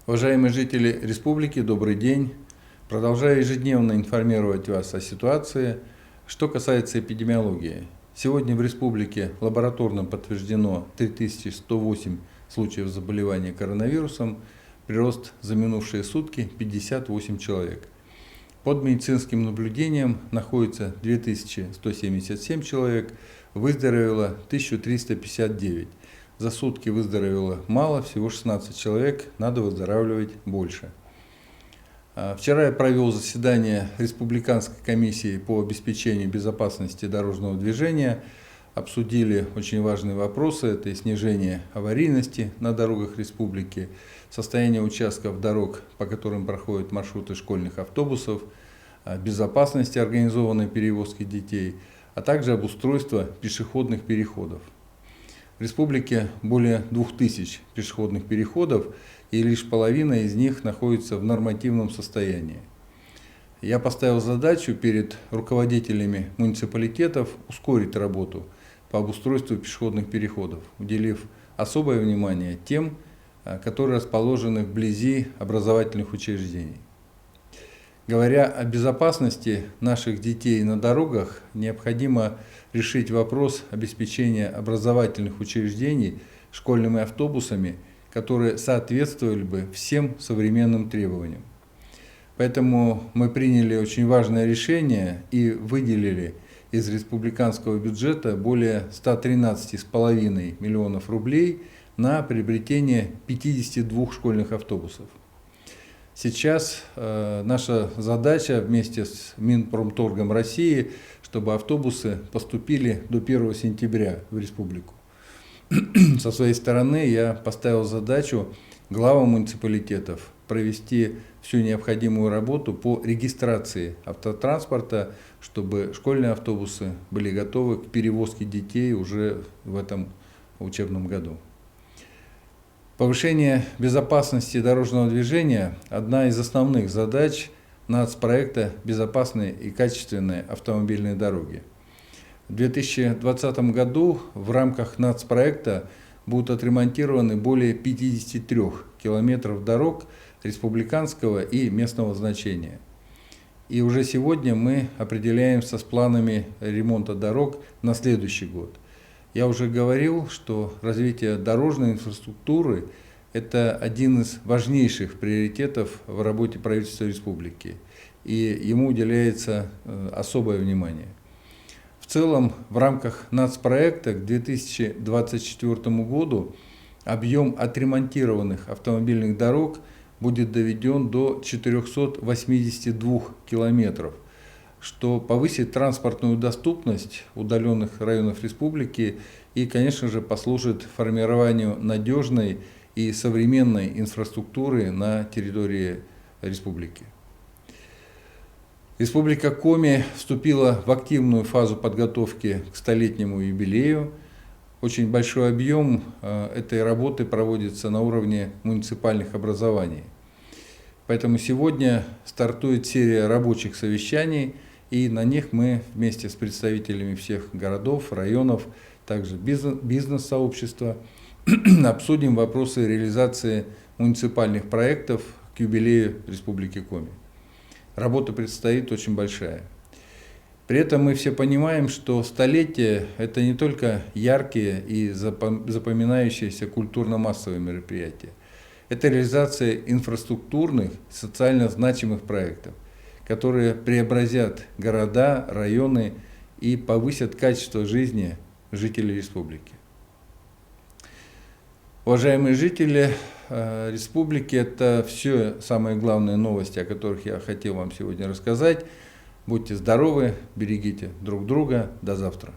Уважаемые жители республики, добрый день. Продолжаю ежедневно информировать вас о ситуации. Что касается эпидемиологии. Сегодня в республике лабораторно подтверждено 3108 случаев заболевания коронавирусом. Прирост за минувшие сутки 58 человек. Под медицинским наблюдением находится 2177 человек, выздоровело 1359. За сутки выздоровело мало, всего 16 человек, надо выздоравливать больше. Вчера я провел заседание Республиканской комиссии по обеспечению безопасности дорожного движения. Обсудили очень важные вопросы, это и снижение аварийности на дорогах республики, состояние участков дорог, по которым проходят маршруты школьных автобусов, безопасности организованной перевозки детей, а также обустройство пешеходных переходов. В республике более 2000 пешеходных переходов, и лишь половина из них находится в нормативном состоянии. Я поставил задачу перед руководителями муниципалитетов ускорить работу по обустройству пешеходных переходов, уделив особое внимание тем, которые расположены вблизи образовательных учреждений. Говоря о безопасности наших детей на дорогах, необходимо решить вопрос обеспечения образовательных учреждений школьными автобусами, которые соответствовали бы всем современным требованиям. Поэтому мы приняли очень важное решение и выделили из республиканского бюджета более 113,5 миллионов рублей на приобретение 52 школьных автобусов. Сейчас наша задача вместе с Минпромторгом России, чтобы автобусы поступили до 1 сентября в республику. Со своей стороны я поставил задачу главам муниципалитетов провести всю необходимую работу по регистрации автотранспорта, чтобы школьные автобусы были готовы к перевозке детей уже в этом учебном году. Повышение безопасности дорожного движения – одна из основных задач нацпроекта «Безопасные и качественные автомобильные дороги». В 2020 году в рамках нацпроекта будут отремонтированы более 53 километров дорог республиканского и местного значения. И уже сегодня мы определяемся с планами ремонта дорог на следующий год. Я уже говорил, что развитие дорожной инфраструктуры – это один из важнейших приоритетов в работе правительства республики, и ему уделяется особое внимание. В целом, в рамках нацпроекта к 2024 году объем отремонтированных автомобильных дорог будет доведен до 482 километров, что повысит транспортную доступность удаленных районов республики и, конечно же, послужит формированию надежной и современной инфраструктуры на территории республики. Республика Коми вступила в активную фазу подготовки к столетнему юбилею. Очень большой объем этой работы проводится на уровне муниципальных образований. Поэтому сегодня стартует серия рабочих совещаний, и на них мы вместе с представителями всех городов, районов, также бизнес-сообщества обсудим вопросы реализации муниципальных проектов к юбилею Республики Коми. Работа предстоит очень большая. При этом мы все понимаем, что столетие – это не только яркие и запоминающиеся культурно-массовые мероприятия. Это реализация инфраструктурных, социально значимых проектов, которые преобразят города, районы и повысят качество жизни жителей республики. Уважаемые жители республики, это все самые главные новости, о которых я хотел вам сегодня рассказать. Будьте здоровы, берегите друг друга. До завтра.